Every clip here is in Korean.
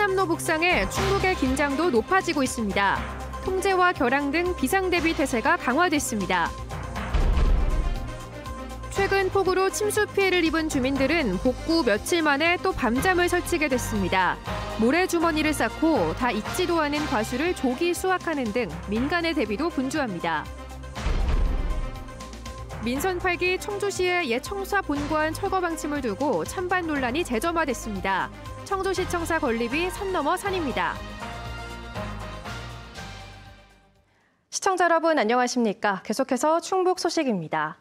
흰남노 북상에 충북의 긴장도 높아지고 있습니다. 통제와 결항 등 비상대비 태세가 강화됐습니다. 최근 폭우로 침수 피해를 입은 주민들은 복구 며칠 만에 또 밤잠을 설치게 됐습니다. 모래주머니를 쌓고 다 익지도 않은 과수를 조기 수확하는 등 민간의 대비도 분주합니다. 민선 8기 청주시의 옛 청사 본관 철거 방침을 두고 찬반 논란이 재점화됐습니다. 청주시청사 건립이 산 넘어 산입니다. 시청자 여러분 안녕하십니까? 계속해서 충북 소식입니다.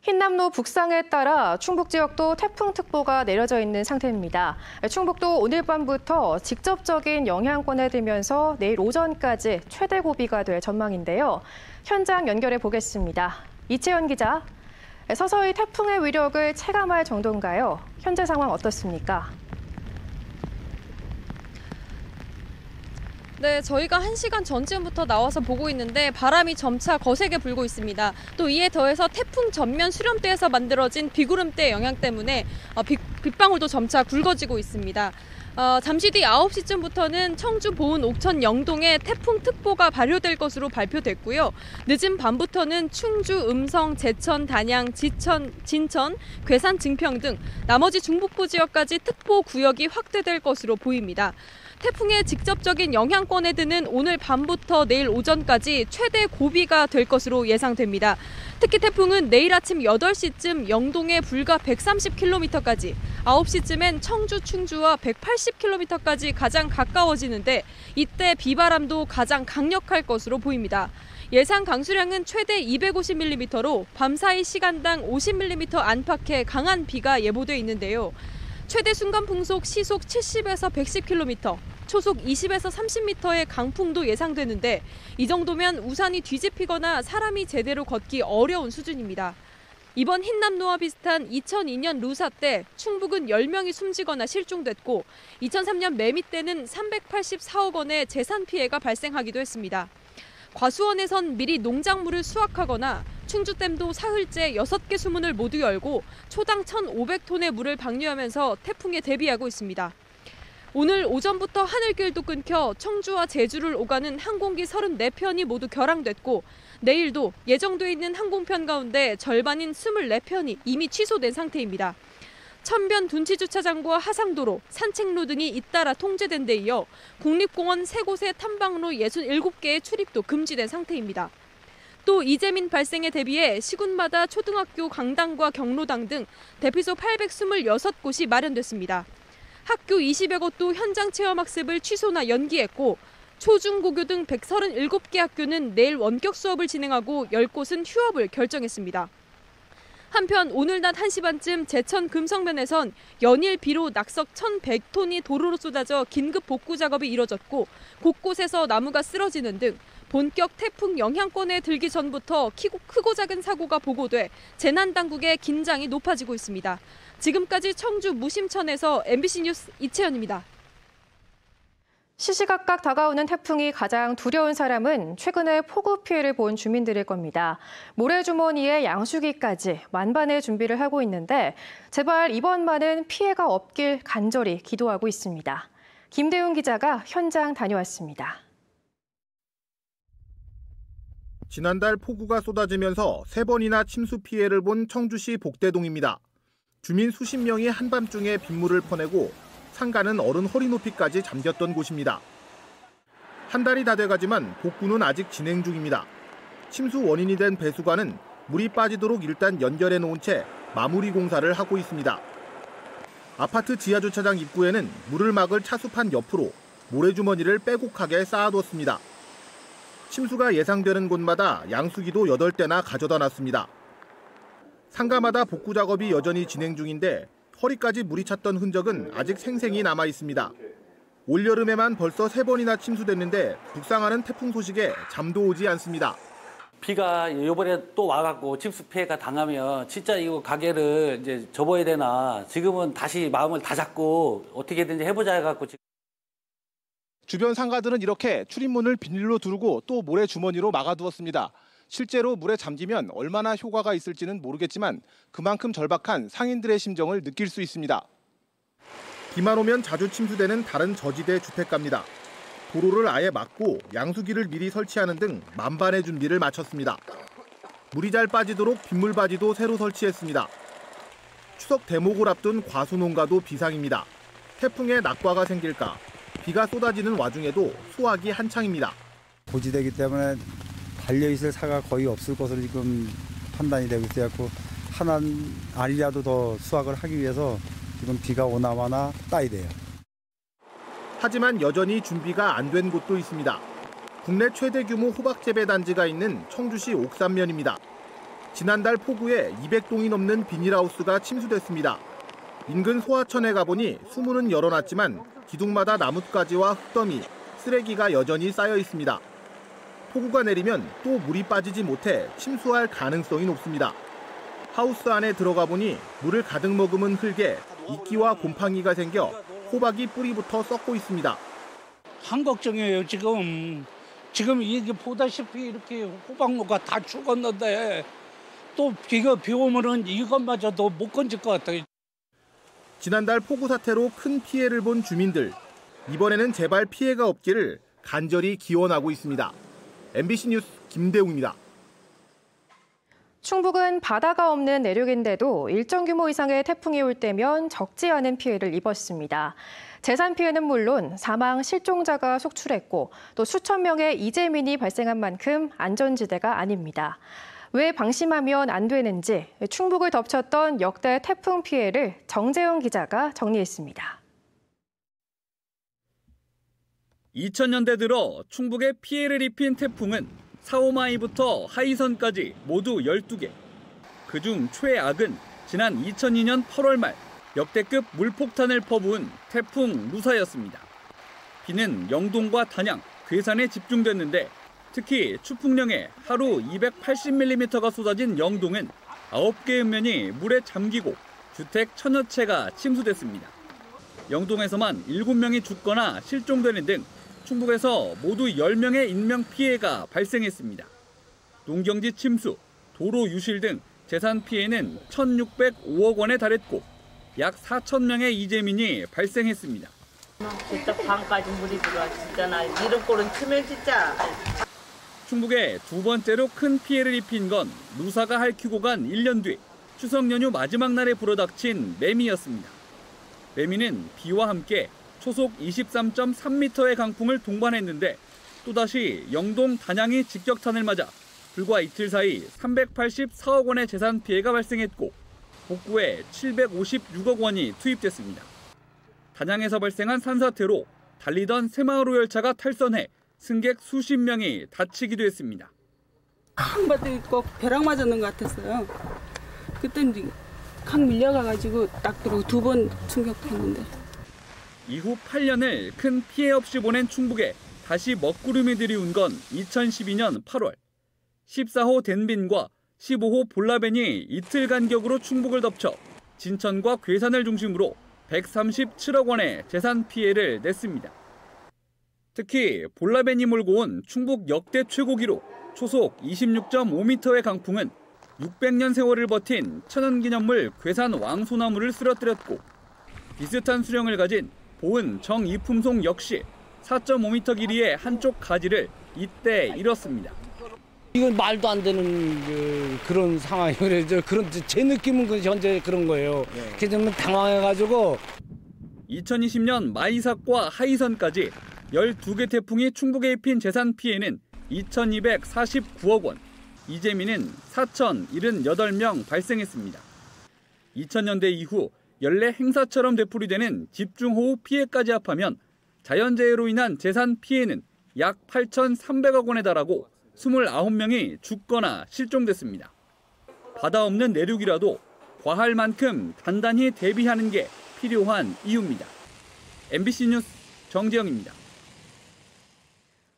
흰남노 북상에 따라 충북 지역도 태풍특보가 내려져 있는 상태입니다. 충북도 오늘 밤부터 직접적인 영향권에 들면서 내일 오전까지 최대 고비가 될 전망인데요. 현장 연결해 보겠습니다. 이채연 기자, 서서히 태풍의 위력을 체감할 정도인가요? 현재 상황 어떻습니까? 네, 저희가 1시간 전쯤부터 나와서 보고 있는데 바람이 점차 거세게 불고 있습니다. 또 이에 더해서 태풍 전면 수렴대에서 만들어진 비구름대 영향 때문에 빗방울도 점차 굵어지고 있습니다. 잠시 뒤 9시쯤부터는 청주, 보은, 옥천, 영동에 태풍특보가 발효될 것으로 발표됐고요. 늦은 밤부터는 충주, 음성, 제천, 단양, 지천, 진천, 괴산, 증평 등 나머지 중북부 지역까지 특보 구역이 확대될 것으로 보입니다. 태풍의 직접적인 영향권에 드는 오늘 밤부터 내일 오전까지 최대 고비가 될 것으로 예상됩니다. 특히 태풍은 내일 아침 8시쯤 영동에 불과 130km까지, 9시쯤엔 청주, 충주와 180km까지 가장 가까워지는데 이때 비바람도 가장 강력할 것으로 보입니다. 예상 강수량은 최대 250mm로 밤사이 시간당 50mm 안팎의 강한 비가 예보돼 있는데요. 최대 순간풍속 시속 70에서 110km, 초속 20에서 30m의 강풍도 예상되는데 이 정도면 우산이 뒤집히거나 사람이 제대로 걷기 어려운 수준입니다. 이번 흰남노와 비슷한 2002년 루사 때 충북은 10명이 숨지거나 실종됐고 2003년 매미 때는 384억 원의 재산 피해가 발생하기도 했습니다. 과수원에선 미리 농작물을 수확하거나 충주댐도 사흘째 6개 수문을 모두 열고 초당 1,500톤의 물을 방류하면서 태풍에 대비하고 있습니다. 오늘 오전부터 하늘길도 끊겨 청주와 제주를 오가는 항공기 34편이 모두 결항됐고 내일도 예정돼 있는 항공편 가운데 절반인 24편이 이미 취소된 상태입니다. 천변 둔치주차장과 하상도로, 산책로 등이 잇따라 통제된 데 이어 국립공원 3곳의 탐방로 67개의 출입도 금지된 상태입니다. 또 이재민 발생에 대비해 시군마다 초등학교 강당과 경로당 등 대피소 826곳이 마련됐습니다. 학교 20여 곳도 현장 체험학습을 취소나 연기했고 초중고교 등 137개 학교는 내일 원격 수업을 진행하고 10곳은 휴업을 결정했습니다. 한편 오늘 낮 1시 반쯤 제천 금성면에선 연일 비로 낙석 1,100톤이 도로로 쏟아져 긴급 복구 작업이 이뤄졌고 곳곳에서 나무가 쓰러지는 등 본격 태풍 영향권에 들기 전부터 크고 작은 사고가 보고돼 재난당국의 긴장이 높아지고 있습니다. 지금까지 청주 무심천에서 MBC 뉴스 이채연입니다. 시시각각 다가오는 태풍이 가장 두려운 사람은 최근에 폭우 피해를 본 주민들일 겁니다. 모래주머니에 양수기까지 만반의 준비를 하고 있는데 제발 이번만은 피해가 없길 간절히 기도하고 있습니다. 김대훈 기자가 현장 다녀왔습니다. 지난달 폭우가 쏟아지면서 3번이나 침수 피해를 본 청주시 복대동입니다. 주민 수십 명이 한밤중에 빗물을 퍼내고 상가는 어른 허리 높이까지 잠겼던 곳입니다. 한 달이 다 돼가지만 복구는 아직 진행 중입니다. 침수 원인이 된 배수관은 물이 빠지도록 일단 연결해 놓은 채 마무리 공사를 하고 있습니다. 아파트 지하주차장 입구에는 물을 막을 차수판 옆으로 모래주머니를 빼곡하게 쌓아뒀습니다. 침수가 예상되는 곳마다 양수기도 8대나 가져다 놨습니다. 상가마다 복구 작업이 여전히 진행 중인데 허리까지 물이 찼던 흔적은 아직 생생히 남아 있습니다. 올여름에만 벌써 3번이나 침수됐는데 북상하는 태풍 소식에 잠도 오지 않습니다. 비가 이번에 또 와갖고 침수 피해가 당하면 진짜 이거 가게를 이제 접어야 되나, 지금은 다시 마음을 다 잡고 어떻게든지 해보자 해갖고. 주변 상가들은 이렇게 출입문을 비닐로 두르고 또 모래 주머니로 막아두었습니다. 실제로 물에 잠기면 얼마나 효과가 있을지는 모르겠지만 그만큼 절박한 상인들의 심정을 느낄 수 있습니다. 비만 오면 자주 침수되는 다른 저지대 주택가입니다. 도로를 아예 막고 양수기를 미리 설치하는 등 만반의 준비를 마쳤습니다. 물이 잘 빠지도록 빗물바지도 새로 설치했습니다. 추석 대목을 앞둔 과수농가도 비상입니다. 태풍에 낙과가 생길까 비가 쏟아지는 와중에도 수확이 한창입니다. 고지대이기 때문에 달려있을 사가 거의 없을 것으로 지금 판단이 되고 있어서 한 알이라도 더 수확을 하기 위해서 지금 비가 오나 마나 따야 돼요. 하지만 여전히 준비가 안 된 곳도 있습니다. 국내 최대 규모 호박 재배 단지가 있는 청주시 옥산면입니다. 지난달 폭우에 200동이 넘는 비닐하우스가 침수됐습니다. 인근 소하천에 가보니 수문은 열어놨지만 기둥마다 나뭇가지와 흙더미, 쓰레기가 여전히 쌓여 있습니다. 폭우가 내리면 또 물이 빠지지 못해 침수할 가능성이 높습니다. 하우스 안에 들어가 보니 물을 가득 머금은 흙에 이끼와 곰팡이가 생겨 호박이 뿌리부터 썩고 있습니다. 한 걱정이에요. 지금 이게 보다시피 이렇게 호박무가 다 죽었는데 또 비가 비 오면은 이것마저도 못 건질 것 같아요. 지난달 폭우 사태로 큰 피해를 본 주민들. 이번에는 제발 피해가 없기를 간절히 기원하고 있습니다. MBC 뉴스 김대웅입니다. 충북은 바다가 없는 내륙인데도 일정 규모 이상의 태풍이 올 때면 적지 않은 피해를 입었습니다. 재산 피해는 물론 사망, 실종자가 속출했고 또 수천 명의 이재민이 발생한 만큼 안전지대가 아닙니다. 왜 방심하면 안 되는지 충북을 덮쳤던 역대 태풍 피해를 정재영 기자가 정리했습니다. 2000년대 들어 충북에 피해를 입힌 태풍은 사오마이부터 하이선까지 모두 12개. 그중 최악은 지난 2002년 8월 말 역대급 물폭탄을 퍼부은 태풍 루사였습니다. 비는 영동과 단양, 괴산에 집중됐는데 특히 추풍령에 하루 280mm가 쏟아진 영동은 9개의 면이 물에 잠기고 주택 천여 채가 침수됐습니다. 영동에서만 7명이 죽거나 실종되는 등 충북에서 모두 10명의 인명 피해가 발생했습니다. 농경지 침수, 도로 유실 등 재산 피해는 1,605억 원에 달했고 약 4천 명의 이재민이 발생했습니다. 진짜 방까지 물이 들어와 진짜 나 이런 꼴은 치면 진짜. 충북에 두 번째로 큰 피해를 입힌 건 루사가 핥히고 간 1년 뒤 추석 연휴 마지막 날에 불어닥친 매미였습니다. 매미는 비와 함께 초속 23.3m의 강풍을 동반했는데 또다시 영동 단양이 직격탄을 맞아 불과 이틀 사이 384억 원의 재산 피해가 발생했고 복구에 756억 원이 투입됐습니다. 단양에서 발생한 산사태로 달리던 새마을 열차가 탈선해 승객 수십 명이 다치기도 했습니다. 큰 바닥 있고 벼락 맞았는 것 같았어요. 그때 강 밀려가가지고 딱 들어오고 2번 충격했는데. 이후 8년을 큰 피해 없이 보낸 충북에 다시 먹구름이 들이운 건 2012년 8월. 14호 댄빈과 15호 볼라벤이 이틀 간격으로 충북을 덮쳐 진천과 괴산을 중심으로 137억 원의 재산 피해를 냈습니다. 특히 볼라벤이 몰고 온 충북 역대 최고 기록 초속 26.5m의 강풍은 600년 세월을 버틴 천연기념물 괴산 왕소나무를 쓰러뜨렸고 비슷한 수령을 가진 보은 정이품송 역시 4.5m 길이의 한쪽 가지를 이때 잃었습니다. 이건 말도 안 되는 그런 상황이에요. 그런 제 느낌은 현재 그런 거예요. 그래서 당황해가지고 2020년 마이삭과 하이선까지 12개 태풍이 충북에 입힌 재산 피해는 2,249억 원, 이재민은 4,078명 발생했습니다. 2000년대 이후 연례 행사처럼 되풀이되는 집중호우 피해까지 합하면 자연재해로 인한 재산 피해는 약 8,300억 원에 달하고 29명이 죽거나 실종됐습니다. 바다 없는 내륙이라도 과할 만큼 단단히 대비하는 게 필요한 이유입니다. MBC 뉴스 정재영입니다.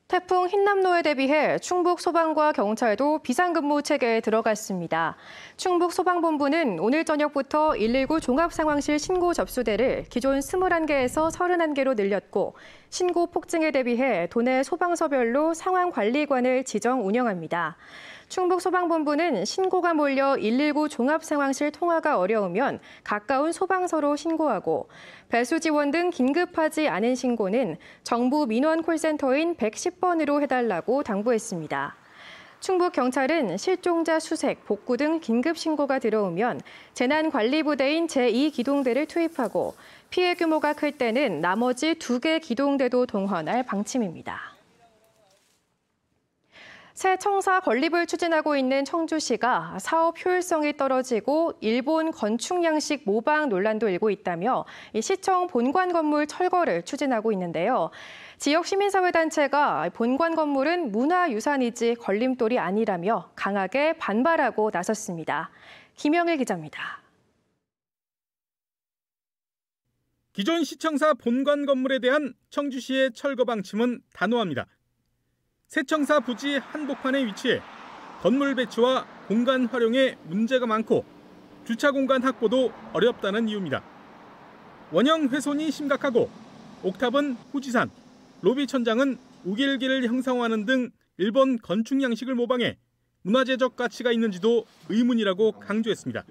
태풍 흰남노에 대비해 충북 소방과 경찰도 비상근무 체계에 들어갔습니다. 충북 소방본부는 오늘 저녁부터 119 종합상황실 신고 접수대를 기존 21개에서 31개로 늘렸고 신고 폭증에 대비해 도내 소방서별로 상황관리관을 지정 운영합니다. 충북소방본부는 신고가 몰려 119 종합상황실 통화가 어려우면 가까운 소방서로 신고하고 배수 지원 등 긴급하지 않은 신고는 정부 민원 콜센터인 110번으로 해달라고 당부했습니다. 충북경찰은 실종자 수색, 복구 등 긴급 신고가 들어오면 재난관리부대인 제2기동대를 투입하고 피해 규모가 클 때는 나머지 2개 기동대도 동원할 방침입니다. 새 청사 건립을 추진하고 있는 청주시가 사업 효율성이 떨어지고 일본 건축 양식 모방 논란도 일고 있다며 시청 본관 건물 철거를 추진하고 있는데요. 지역 시민사회단체가 본관 건물은 문화유산이지 걸림돌이 아니라며 강하게 반발하고 나섰습니다. 김영일 기자입니다. 기존 시청사 본관 건물에 대한 청주시의 철거 방침은 단호합니다. 새 청사 부지 한복판에 위치해 건물 배치와 공간 활용에 문제가 많고 주차 공간 확보도 어렵다는 이유입니다. 원형 훼손이 심각하고 옥탑은 후지산, 로비 천장은 우길기를 형상화하는 등 일본 건축 양식을 모방해 문화재적 가치가 있는지도 의문이라고 강조했습니다.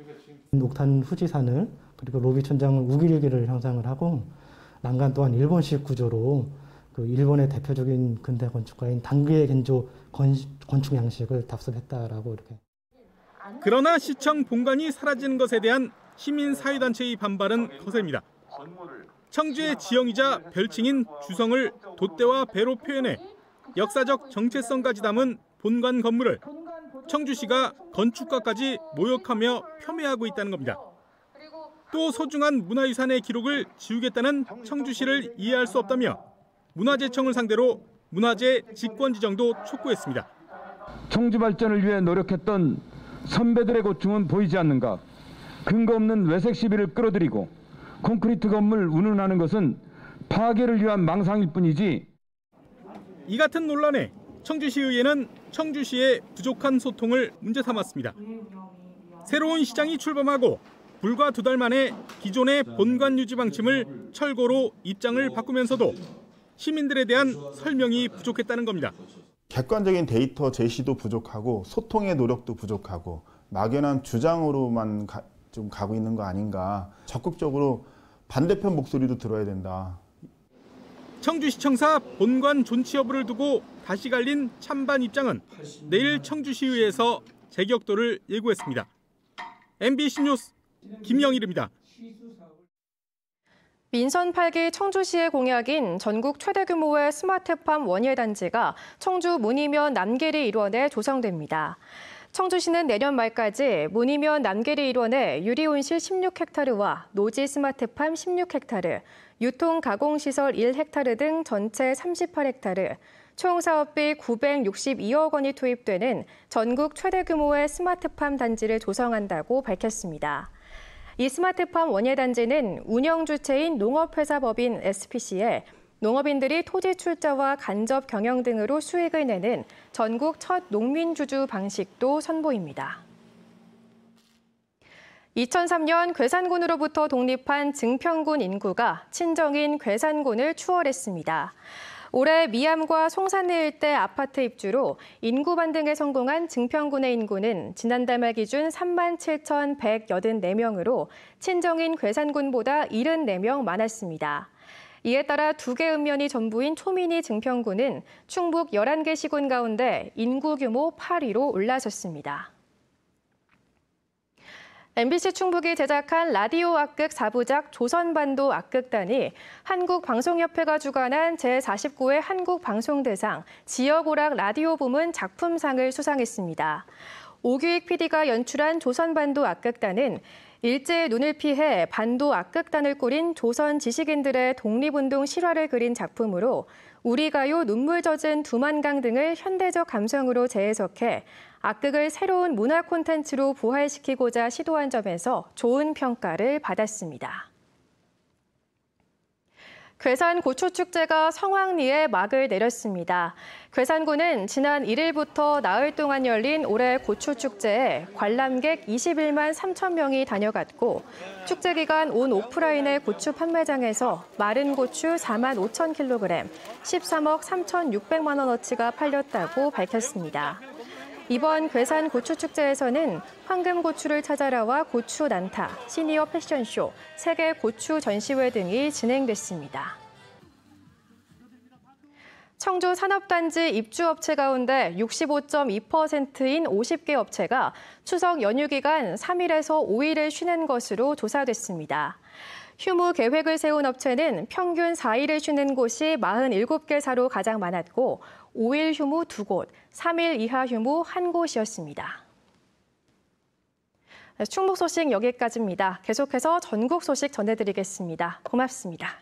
옥탄 후지산을 그리고 로비 천장은 우길기를 형상을 하고 난간 또한 일본식 구조로 그 일본의 대표적인 근대 건축가인 당귀의 겐조 건축 양식을 답습했다라고 이렇게. 그러나 시청 본관이 사라지는 것에 대한 시민사회단체의 반발은 거셉니다. 청주의 지형이자 별칭인 주성을 돛대와 배로 표현해 역사적 정체성까지 담은 본관 건물을 청주시가 건축가까지 모욕하며 폄훼하고 있다는 겁니다. 또 소중한 문화유산의 기록을 지우겠다는 청주시를 이해할 수 없다며 문화재청을 상대로 문화재 직권 지정도 촉구했습니다. 청주 발전을 위해 노력했던 선배들의 고충은 보이지 않는가. 근거 없는 외색 시비를 끌어들이고 콘크리트 건물 운운하는 것은 파괴를 위한 망상일 뿐이지. 이 같은 논란에 청주시의회는 청주시의 부족한 소통을 문제 삼았습니다. 새로운 시장이 출범하고 불과 2달 만에 기존의 본관 유지 방침을 철거로 입장을 바꾸면서도 시민들에 대한 설명이 부족했다는 겁니다. 객관적인 데이터 제시도 부족하고 소통의 노력도 부족하고 막연한 주장으로만 좀 가고 있는 거 아닌가. 적극적으로 반대편 목소리도 들어야 된다. 청주시청사 본관 존치 여부를 두고 다시 갈린 찬반 입장은 내일 청주시의회에서 재격도를 예고했습니다. MBC 뉴스 김영일입니다. 민선 8기 청주시의 공약인 전국 최대 규모의 스마트팜 원예단지가 청주 문이면 남계리 일원에 조성됩니다. 청주시는 내년 말까지 문이면 남계리 일원에 유리온실 16헥타르와 노지 스마트팜 16헥타르, 유통가공시설 1헥타르 등 전체 38헥타르, 총 사업비 962억 원이 투입되는 전국 최대 규모의 스마트팜 단지를 조성한다고 밝혔습니다. 이 스마트팜 원예단지는 운영 주체인 농업회사법인 SPC에 농업인들이 토지 출자와 간접 경영 등으로 수익을 내는 전국 첫 농민주주 방식도 선보입니다. 2003년 괴산군으로부터 독립한 증평군 인구가 친정인 괴산군을 추월했습니다. 올해 미암과 송산리 일대 아파트 입주로 인구 반등에 성공한 증평군의 인구는 지난달 말 기준 37,184명으로 친정인 괴산군보다 74명 많았습니다. 이에 따라 2개 읍면이 전부인 초미니 증평군은 충북 11개 시군 가운데 인구 규모 8위로 올라섰습니다. MBC 충북이 제작한 라디오 악극 4부작 조선반도 악극단이 한국방송협회가 주관한 제49회 한국방송대상 지역오락 라디오 부문 작품상을 수상했습니다. 오규익 PD가 연출한 조선반도 악극단은 일제의 눈을 피해 반도 악극단을 꾸린 조선 지식인들의 독립운동 실화를 그린 작품으로 우리 가요 눈물 젖은 두만강 등을 현대적 감성으로 재해석해 악극을 새로운 문화 콘텐츠로 부활시키고자 시도한 점에서 좋은 평가를 받았습니다. 괴산 고추축제가 성황리에 막을 내렸습니다. 괴산군은 지난 1일부터 나흘 동안 열린 올해 고추축제에 관람객 21만 3천 명이 다녀갔고 축제 기간 온 오프라인의 고추 판매장에서 마른 고추 4만 5천 킬로그램, 13억 3,600만 원어치가 팔렸다고 밝혔습니다. 이번 괴산 고추축제에서는 황금고추를 찾아라와 고추 난타, 시니어 패션쇼, 세계 고추 전시회 등이 진행됐습니다. 청주 산업단지 입주업체 가운데 65.2%인 50개 업체가 추석 연휴 기간 3일에서 5일을 쉬는 것으로 조사됐습니다. 휴무 계획을 세운 업체는 평균 4일을 쉬는 곳이 47개사로 가장 많았고 5일 휴무 2곳, 3일 이하 휴무 1곳이었습니다. 충북 소식 여기까지입니다. 계속해서 전국 소식 전해드리겠습니다. 고맙습니다.